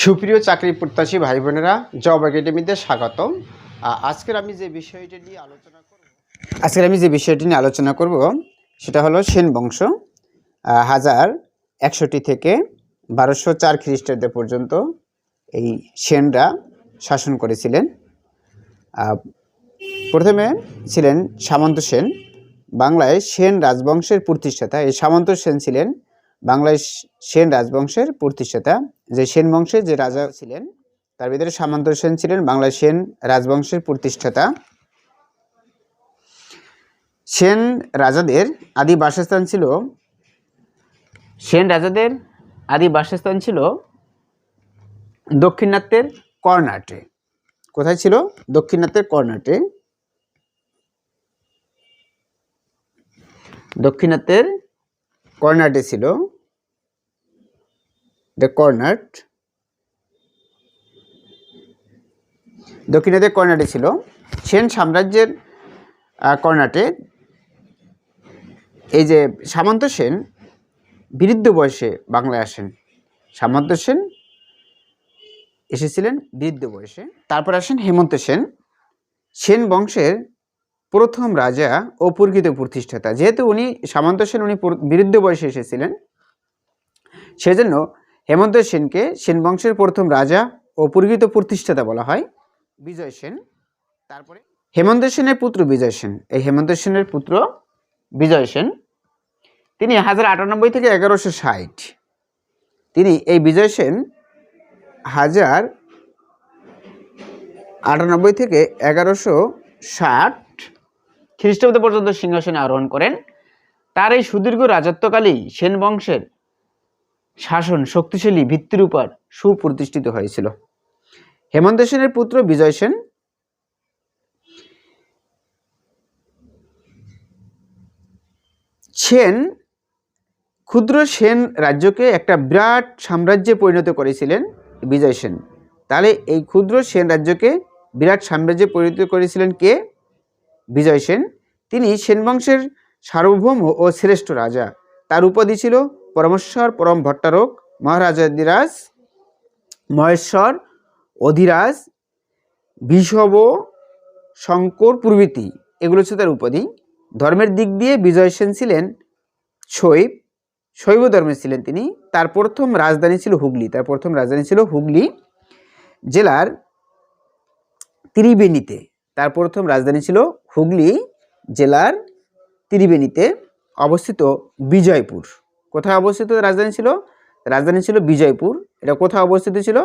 সুপ্রিয় চাকরি প্রত্যাশী ভাই বোনেরা, জব একাডেমিতে স্বাগতম। আজকের আমি যে বিষয়টি নিয়ে আলোচনা করব সেটা হলো সেন বংশ। 1161 থেকে 1204 খ্রিস্টাব্দ পর্যন্ত এই সেনরা শাসন করেছিলেন। প্রথমে ছিলেন সামন্ত সেন, বাংলায় সেন রাজবংশের প্রতিষ্ঠাতা। এই সামন্ত সেন ছিলেন বাংলায় সেন রাজবংশের প্রতিষ্ঠাতা। যে সেন বংশের যে রাজা ছিলেন তার ভিতরে সামন্ত সেন ছিলেন বাংলায় সেন রাজবংশের প্রতিষ্ঠাতা। সেন রাজাদের আদি বাসস্থান ছিল দক্ষিণাত্যের কর্ণাটে। কোথায় ছিল? দক্ষিণাত্যের কর্ণাটে। দক্ষিণাত্যের কর্ণাটে ছিল, দক্ষিণাত্যের কর্ণাটে ছিল সেন সাম্রাজ্যের কর্ণাটে। এই যে সামন্ত সেন বৃদ্ধ বয়সে বাংলায় আসেন। সামন্ত সেন এসেছিলেন বৃদ্ধ বয়সে। তারপর আসেন হেমন্ত সেন, সেন বংশের প্রথম রাজা ও প্রকৃত প্রতিষ্ঠাতা। যেহেতু সামন্ত সেন বৃদ্ধ বয়সে এসেছিলেন, সেজন্য হেমন্ত সেনকে সেন বংশের প্রথম রাজা ও প্রকৃত প্রতিষ্ঠাতা বলা হয়। বিজয় সেন, তারপরে হেমন্ত সেনের পুত্র বিজয় সেন। এই হেমন্ত সেনের পুত্র বিজয় সেন তিনি 1098 থেকে 1160। এই বিজয় সেন 1098 থেকে 1160 খ্রিস্টাব্দ পর্যন্ত সিংহাসনে আরোহণ করেন। তার এই সুদীর্ঘ রাজত্বকালেই সেন বংশের শাসন শক্তিশালী ভিত্তির উপর সুপ্রতিষ্ঠিত হয়েছিল। হেমন্ত সেনের পুত্র বিজয় সেন ক্ষুদ্র সেন রাজ্যকে একটা বিরাট সাম্রাজ্যে পরিণত করেছিলেন বিজয় সেন। তাহলে এই ক্ষুদ্র সেন রাজ্যকে বিরাট সাম্রাজ্যে পরিণত করেছিলেন কে? বিজয় সেন। তিনি সেন বংশের সার্বভৌম ও শ্রেষ্ঠ রাজা। তার উপাধি ছিল পরমেশ্বর, পরম ভট্টারক, মহারাজাধিরাজ, মহেশ্বর, অধিরাজ, বিষব, শঙ্কর প্রভৃতি, এগুলো ছিল তার উপাধি। ধর্মের দিক দিয়ে বিজয় সেন ছিলেন শৈব ধর্মের ছিলেন তিনি। তার প্রথম রাজধানী ছিল হুগলি জেলার ত্রিবেণীতে। অবস্থিত বিজয়পুর। কোথায় অবস্থিত রাজধানী ছিল বিজয়পুর। এটা কোথায় অবস্থিত ছিল?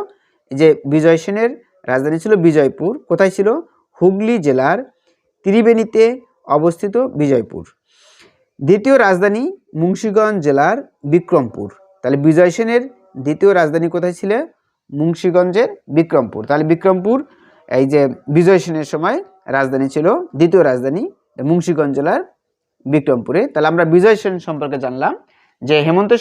যে বিজয় সেনের রাজধানী ছিল বিজয়পুর। কোথায় ছিল? হুগলি জেলার ত্রিবেণীতে অবস্থিত বিজয়পুর। দ্বিতীয় রাজধানী মুন্সিগঞ্জ জেলার বিক্রমপুর। তাহলে বিজয় সেনের দ্বিতীয় রাজধানী কোথায় ছিল? মুন্সিগঞ্জের বিক্রমপুর। তাহলে বিক্রমপুর এই যে বিজয় সেনের সময় রাজধানী ছিল, দ্বিতীয় রাজধানী মুন্সিগঞ্জ জেলার বিক্রমপুরে। তাহলে আমরা বিজয় সেন সম্পর্কে জানলাম যে হেমন্ত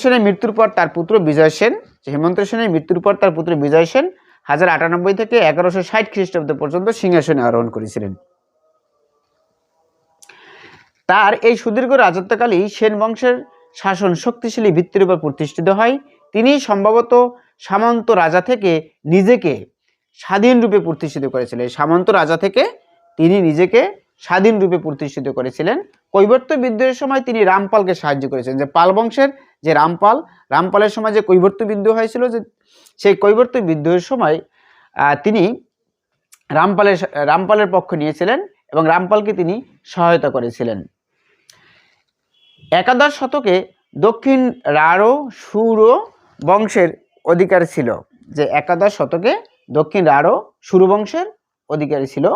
সেনের মৃত্যুর পর তার পুত্র বিজয় সেন 1098 থেকে 1160 খ্রিস্টাব্দ পর্যন্ত সিংহাসনে আরোহণ করেছিলেন। তার এই সুদীর্ঘ রাজত্বকালেই সেন বংশের শাসন শক্তিশালী ভিত্তির উপর প্রতিষ্ঠিত হয়। তিনি সম্ভবত সামন্ত রাজা থেকে নিজেকে স্বাধীন রূপে প্রতিষ্ঠিত করেছিলেন। কৈবর্ত বিদ্রোহের সময় তিনি রামপালকে সাহায্য করেছেন। যে পাল বংশের যে রামপালের সময় যে কৈবর্ত বিদ্রোহ হয়েছিল, যে সেই কৈবর্ত বিদ্রোহের সময় তিনি রামপালের পক্ষ নিয়েছিলেন এবং রামপালকে তিনি সহায়তা করেছিলেন। একাদশ শতকে দক্ষিণ রাঢ় সুর বংশের অধিকারী ছিল। যে একাদশ শতকে দক্ষিণ রাঢ় সুর বংশের অধিকারী ছিল।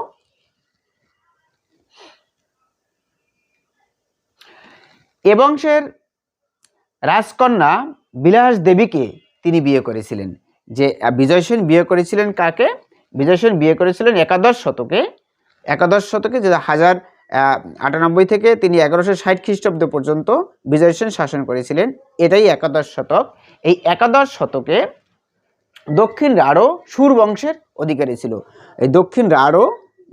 এ বংশের রাজকন্যা বিলাস দেবীকে তিনি বিয়ে করেছিলেন। যে বিজয় সেন বিয়ে করেছিলেন কাকে? বিজয় সেন বিয়ে করেছিলেন একাদশ শতকে যে 1098 থেকে তিনি 1160 খ্রিস্টাব্দ পর্যন্ত বিজয় সেন শাসন করেছিলেন। এটাই একাদশ শতক। এই একাদশ শতকে দক্ষিণ রাঢ় সুর বংশের অধিকারী ছিল। এই দক্ষিণ রাঢ়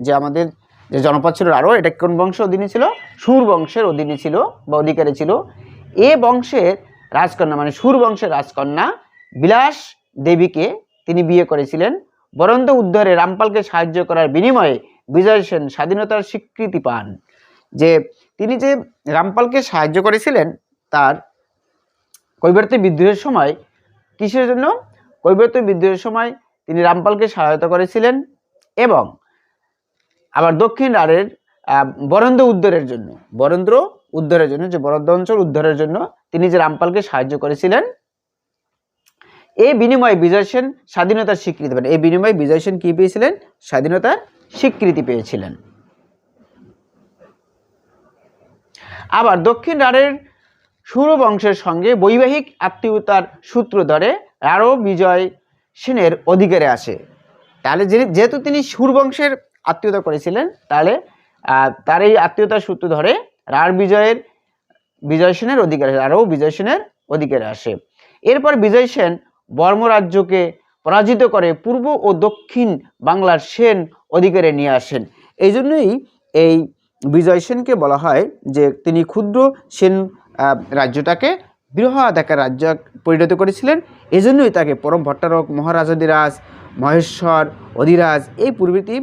যে আমাদের যে জনপদ ছিল রাঢ়, এটা কোন বংশের অধীনে ছিল? সুর বংশের অধীনে ছিল বা অধিকারী ছিল। এ বংশের রাজকন্যা, মানে সুর বংশের রাজকন্যা বিলাস দেবীকে তিনি বিয়ে করেছিলেন। বরেন্দ্র উদ্ধারে রামপালকে সাহায্য করার বিনিময়ে বিজয় সেন স্বাধীনতার স্বীকৃতি পান। যে তিনি যে রামপালকে সাহায্য করেছিলেন তার কৈবর্ত বিদ্রোহের সময়, কিসের জন্য? কৈবর্ত বিদ্রোহের সময় তিনি রামপালকে সহায়তা করেছিলেন এবং আবার দক্ষিণ রাঢ়ের বরেন্দ্র উদ্ধারের জন্য, যে বরেন্দ্র অঞ্চল উদ্ধারের জন্য তিনি যে রামপালকে সাহায্য করেছিলেন, এই বিনিময়ে বিজয় সেন স্বাধীনতার স্বীকৃতি পান। এই বিনিময়ে বিজয় সেন কি পেয়েছিলেন? স্বাধীনতার স্বীকৃতি পেয়েছিলেন। আবার দক্ষিণ রাঢ়ের সুরবংশের সঙ্গে বৈবাহিক আত্মীয়তার সূত্র ধরে রাঢ় বিজয় সেনের অধিকারে আসে। তাহলে যেহেতু তিনি সুরবংশের আত্মীয়তা করেছিলেন, তাহলে তার এই আত্মীয়তার সূত্র ধরে বিজয় সেনের অধিকারে, রাঢ় বিজয় সেনের অধিকারে আসে। এরপর বিজয় সেন বর্মরাজ্যকে পরাজিত করে পূর্ব ও দক্ষিণ বাংলার সেন অধিকারে নিয়ে আসেন। এই জন্যই এই বিজয় সেনকে বলা হয় যে তিনি ক্ষুদ্র সেন রাজ্যটাকে বৃহৎ একটা রাজ্য পরিণত করেছিলেন। এজন্যই তাকে পরম ভট্টারক, মহারাজাধিরাজ, মহেশ্বর, অধিরাজ এই প্রভৃতি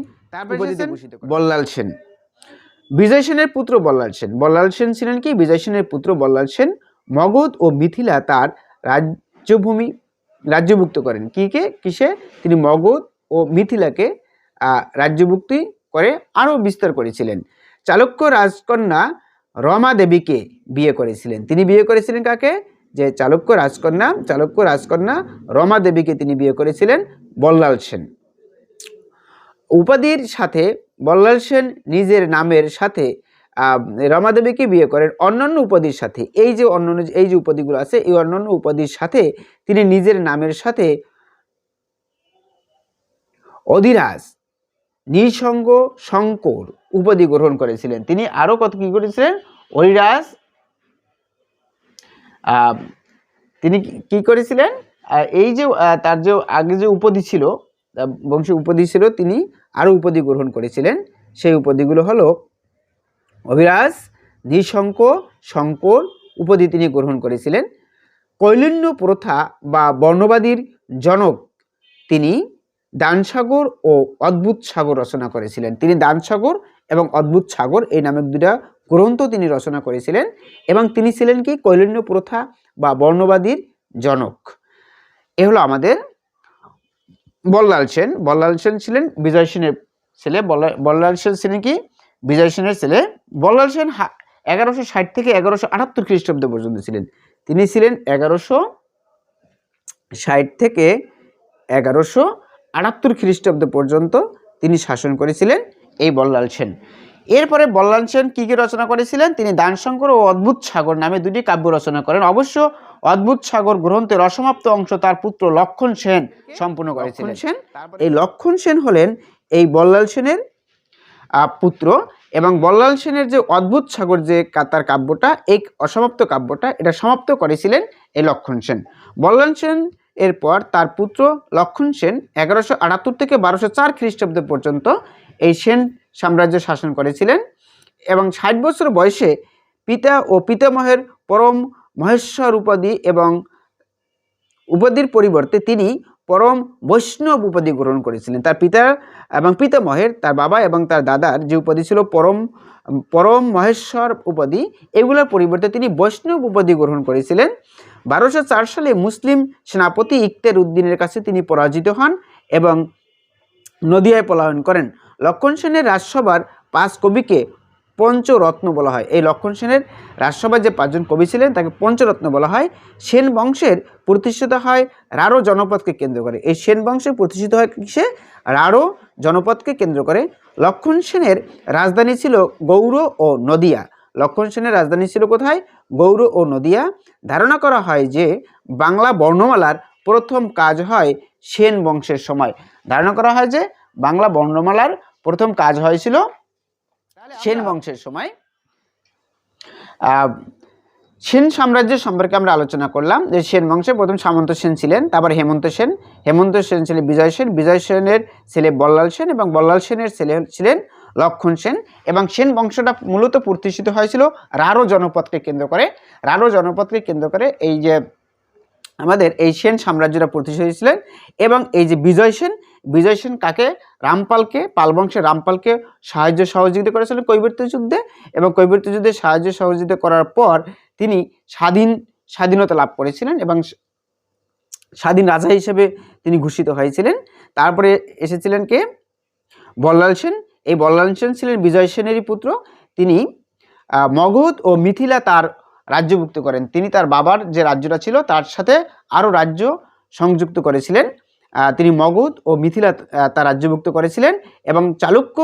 বল্লাল সেন। বিজয় সেনের পুত্র বল্লাল সেন। বল্লাল সেন ছিলেন কি? বিজয় সেনের পুত্র বল্লাল সেন মগধ ও মিথিলা তার রাজ্যভুক্ত করেন। কিসে? তিনি মগধ ও মিথিলাকে রাজ্যভুক্তি করে আরও বিস্তার করেছিলেন। চালুক্য রাজকন্যা রমা দেবীকে বিয়ে করেছিলেন। তিনি বিয়ে করেছিলেন কাকে? যে চালুক্য রাজকন্যা রমা দেবীকে তিনি বিয়ে করেছিলেন বল্লাল সেন। উপাধির সাথে বল্লাল সেন নিজের নামের সাথে রমা দেবীকে বিয়ে করেন অন্যান্য উপাধির সাথে। এই যে উপাধিগুলো আছে, এই অন্যান্য উপাধির সাথে তিনি নিজের নামের সাথে অধিরাজ, নিঃসঙ্গ, শঙ্কর উপাধি গ্রহণ করেছিলেন। তিনি আরো কি করেছিলেন? অধিরাজ তিনি কি করেছিলেন? এই যে তার যে আগে যে উপাধি ছিল, বংশী উপাধি ছিল, তিনি আরো উপাধি গ্রহণ করেছিলেন। সেই উপাধিগুলো হলো অভিরাজ, নিঃসঙ্ক, শঙ্কর উপাধি তিনি গ্রহণ করেছিলেন। কৈলিন্য প্রথা বা বর্ণবাদীর জনক তিনি দানসাগর ও অদ্ভুত সাগর রচনা করেছিলেন। তিনি দানসাগর এবং অদ্ভুত সাগর এই নামক দুটা গ্রন্থ তিনি রচনা করেছিলেন এবং তিনি ছিলেন কি? কৈলিন্য প্রথা বা বর্ণবাদীর জনক। এ হলো আমাদের বল্লাল সেন। বল্লাল সেন ছিলেন বিজয় সেনের ছেলে। বল্লাল সেন ছিলেন কি? বিজয় সেনের ছেলে। বল্লাল সেন 1160 থেকে 1178 খ্রিস্টাব্দ পর্যন্ত ছিলেন। তিনি ছিলেন 1160 থেকে 1178 খ্রিস্টাব্দ পর্যন্ত তিনি শাসন করেছিলেন এই বল্লাল সেন। এরপরে বল্লাল সেন কি রচনা করেছিলেন? তিনি দানশঙ্কর ও অদ্ভুত সাগর নামে দুটি কাব্য রচনা করেন। অবশ্য অদ্ভুত সাগর গ্রন্থের অসমাপ্ত অংশ তার পুত্র লক্ষণ সেন সম্পূর্ণ করেছিলেন। এই লক্ষণ সেন হলেন এই বল্লাল সেনের পুত্র এবং বল্লাল সেনের যে অদ্ভুত সাগর যে তার কাব্যটা, এই অসমাপ্ত কাব্যটা, এটা সমাপ্ত করেছিলেন এই লক্ষণ সেন। বল্লাল সেন এরপর তার পুত্র লক্ষণ সেন 1178 থেকে 1204 খ্রিস্টাব্দ পর্যন্ত এই সেন সাম্রাজ্য শাসন করেছিলেন এবং 60 বছর বয়সে পিতা ও পিতামহের পরম মহেশ্বর উপাধির পরিবর্তে তিনি পরম বৈষ্ণব উপাধি গ্রহণ করেছিলেন। তার পিতা এবং পিতামহের, তার বাবা এবং তার দাদার যে উপাধি ছিল পরম মহেশ্বর উপাধি, এগুলোর পরিবর্তে তিনি বৈষ্ণব উপাধি গ্রহণ করেছিলেন। 1204 সালে মুসলিম সেনাপতি ইখতিয়ার উদ্দিনের কাছে তিনি পরাজিত হন এবং নদিয়ায় পলায়ন করেন। লক্ষণ সেনের রাজসভার 5 কবিকে পঞ্চরত্ন বলা হয়। এই লক্ষণ সেনের রাজসভায় যে 5 জন কবি ছিলেন তাকে পঞ্চরত্ন বলা হয়। সেন বংশের প্রতিষ্ঠিত হয় রাঢ় জনপদকে কেন্দ্র করে। এই সেন বংশের প্রতিষ্ঠিত হয় কিসে? রাঢ় জনপদকে কেন্দ্র করে। লক্ষণ সেনের রাজধানী ছিল গৌড় ও নদিয়া। লক্ষণ সেনের রাজধানী ছিল কোথায়? গৌড় ও নদিয়া। ধারণা করা হয় যে বাংলা বর্ণমালার প্রথম কাজ হয় সেন বংশের সময়। ধারণা করা হয় যে বাংলা বর্ণমালার প্রথম কাজ হয়েছিল সেন বংশের সময়। সেন সাম্রাজ্য সম্পর্কে আমরা আলোচনা করলাম যে সেন বংশে প্রথম সামন্ত সেন ছিলেন, তারপর হেমন্ত সেন ছিলেন বিজয় সেনের ছেলে বল্লাল সেন এবং বল্লাল সেনের ছেলে ছিলেন লক্ষণ সেন। এবং সেন বংশটা মূলত প্রতিষ্ঠিত হয়েছিল রাঢ় জনপদকে কেন্দ্র করে। রাঢ় জনপদকে কেন্দ্র করে এই যে আমাদের এই সেন সাম্রাজ্যটা প্রতিষ্ঠা হয়েছিলেন। এবং এই যে বিজয় সেন কাকে, রামপালকে, পাল বংশের রামপালকে সাহায্য সহযোগিতা করেছিলেন কৈবর্ত যুদ্ধে, এবং কৈবর্ত যুদ্ধে সাহায্য সহযোগিতা করার পর তিনি স্বাধীনতা লাভ করেছিলেন এবং স্বাধীন রাজা হিসেবে তিনি ঘোষিত হয়েছিলেন। তারপরে এসেছিলেন কে, বল্লাল সেন। এই বল্লাল সেন ছিলেন বিজয় সেনেরই পুত্র। তিনি মগধ ও মিথিলা তার রাজ্যভুক্ত করেন। তিনি তার বাবার যে রাজ্যটা ছিল তার সাথে আরও রাজ্য সংযুক্ত করেছিলেন। তিনি মগধ ও মিথিলা তার রাজ্যভুক্ত করেছিলেন এবং চালুক্য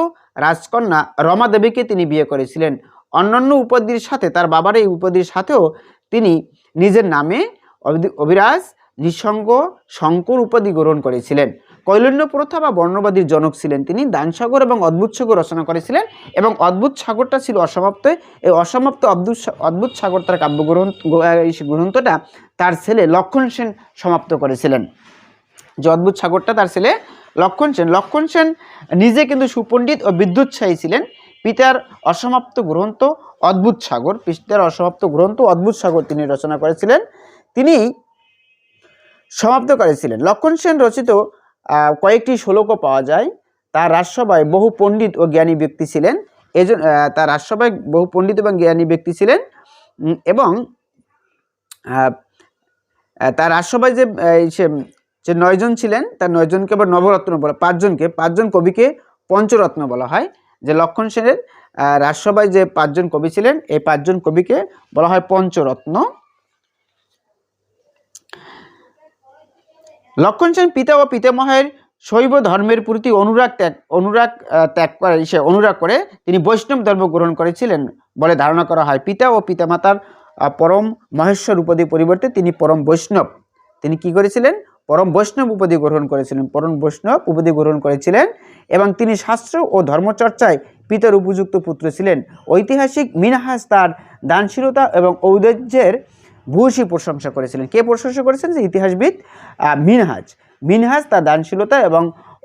রাজকন্যা রমা দেবীকে তিনি বিয়ে করেছিলেন। অন্যান্য উপাধির সাথে, তার বাবার এই উপাধির সাথেও তিনি নিজের নামে অভিরাজ, নিঃসঙ্গ, শঙ্কর উপাধি গ্রহণ করেছিলেন। কৈলন্য প্রথা বা বর্ণবাদীর জনক ছিলেন তিনি। দানসাগর এবং অদ্ভুত সাগর রচনা করেছিলেন এবং অদ্ভুত সাগরটা ছিল অসমাপ্ত। এই অসমাপ্ত অদ্ভুত সাগর তার গ্রন্থটা তার ছেলে লক্ষণ সেন সমাপ্ত করেছিলেন। যে অদ্ভুত সাগরটা তার ছেলে লক্ষণ সেন নিজে কিন্তু সুপণ্ডিত ও বিদ্যুৎসাহী ছিলেন। পিতার অসমাপ্ত গ্রন্থ অদ্ভুত সাগর তিনি রচনা করেছিলেন, তিনি সমাপ্ত করেছিলেন। লক্ষণ সেন রচিত কয়েকটি শ্লোকও পাওয়া যায়। তার রাজসভায় বহু পণ্ডিত ও জ্ঞানী ব্যক্তি ছিলেন। এবং তার রাজসভায় যে 9 জন ছিলেন, তার 9 জনকে আবার নবরত্ন বলা, 5 জন কবিকে পঞ্চরত্ন বলা হয়। যে লক্ষণ সেনের রাজসভায় যে 5 জন কবি ছিলেন, এই 5 জন কবিকে বলা হয় পঞ্চরত্ন। লক্ষণ সেন পিতা ও পিতামহের শৈব ধর্মের প্রতি অনুরাগ করে তিনি বৈষ্ণব ধর্ম গ্রহণ করেছিলেন বলে ধারণা করা হয়। পিতা ও পিতামাতার পরম মহেশ্বর উপাধি পরিবর্তে তিনি পরম বৈষ্ণব, তিনি কি করেছিলেন, পরম বৈষ্ণব উপাধি গ্রহণ করেছিলেন এবং তিনি শাস্ত্র ও ধর্মচর্চায় পিতার উপযুক্ত পুত্র ছিলেন। ঐতিহাসিক মিনহাজ তার দানশীলতা এবং ঔদার্যের ভূয়সী প্রশংসা করেছিলেন। কে প্রশংসা করেছেন? যে ইতিহাসবিদ মিনহাজ তার দানশীলতা এবং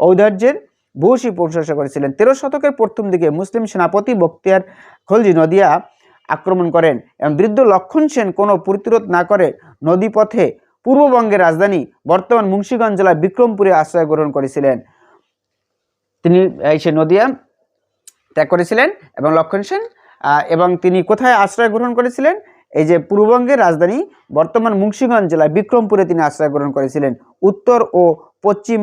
ঔদার্যের ভূয়সী প্রশংসা করেছিলেন। 13 শতকের প্রথম দিকে মুসলিম সেনাপতি বখতিয়ার খলজি নদিয়া আক্রমণ করেন এবং বৃদ্ধ লক্ষণ সেন কোনো প্রতিরোধ না করে নদীপথে পূর্ববঙ্গের রাজধানী বর্তমান মুন্সিগঞ্জ জেলার বিক্রমপুরে আশ্রয় গ্রহণ করেছিলেন। তিনি সে নদিয়া ত্যাগ করেছিলেন এবং লক্ষণ সেন, এবং তিনি কোথায় আশ্রয় গ্রহণ করেছিলেন? এই যে পূর্ববঙ্গের রাজধানী বর্তমান মুন্সিগঞ্জ জেলার বিক্রমপুরে তিনি আশ্রয় গ্রহণ করেছিলেন। উত্তর ও পশ্চিম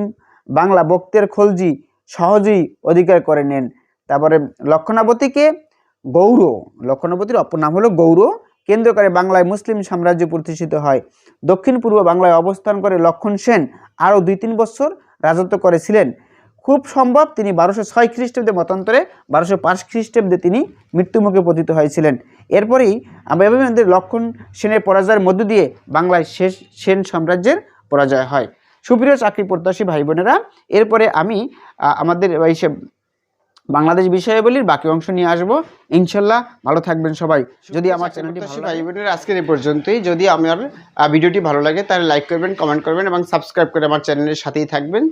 বাংলা বখতিয়ার খলজি সহজেই অধিকার করে নেন। তারপরে লক্ষণাবতীর অপর নাম হলো গৌর, কেন্দ্র করে বাংলায় মুসলিম সাম্রাজ্য প্রতিষ্ঠিত হয়। দক্ষিণ পূর্ব বাংলায় অবস্থান করে লক্ষণ সেন আরও 2-3 বছর রাজত্ব করেছিলেন। খুব সম্ভব তিনি 1206 খ্রিস্টাব্দে মতান্তরে 1205 খ্রিস্টাব্দে তিনি মৃত্যুমুখে পতিত হয়েছিলেন। এরপরেই আমাদের লক্ষণ সেনের পরাজয়ের মধ্য দিয়ে বাংলায় সেন সাম্রাজ্যের পরাজয় হয়। সুপ্রিয় চাকরি প্রত্যাশী ভাই বোনেরা, এরপরে আমি আমাদের বাংলাদেশ বিষয়াবলীর বাকি অংশ নিয়ে আসবো ইনশাল্লাহ। ভালো থাকবেন সবাই। যদি আমার চ্যানেলটি ভালো লাগে, ভাই বোনেরা আজকের এই পর্যন্তই। যদি আমার ভিডিওটি ভালো লাগে তাহলে লাইক করবেন, কমেন্ট করবেন এবং সাবস্ক্রাইব করে আমার চ্যানেলের সাথেই থাকবেন।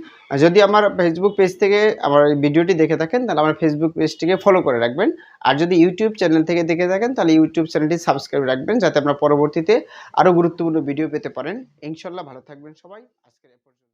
যদি আমার ফেসবুক পেজ থেকে আমার ভিডিওটি দেখে থাকেন তাহলে আমার ফেসবুক পেজটিকে ফলো করে রাখবেন। আর যদি ইউটিউব চ্যানেল থেকে দেখে থাকেন তাহলে ইউটিউব চ্যানেলটি সাবস্ক্রাইব রাখবেন, যাতে আপনারা পরবর্তীতে আরও গুরুত্বপূর্ণ ভিডিও পেতে পারেন। ইনশাল্লাহ ভালো থাকবেন সবাই। আজকের এই পর্যন্ত।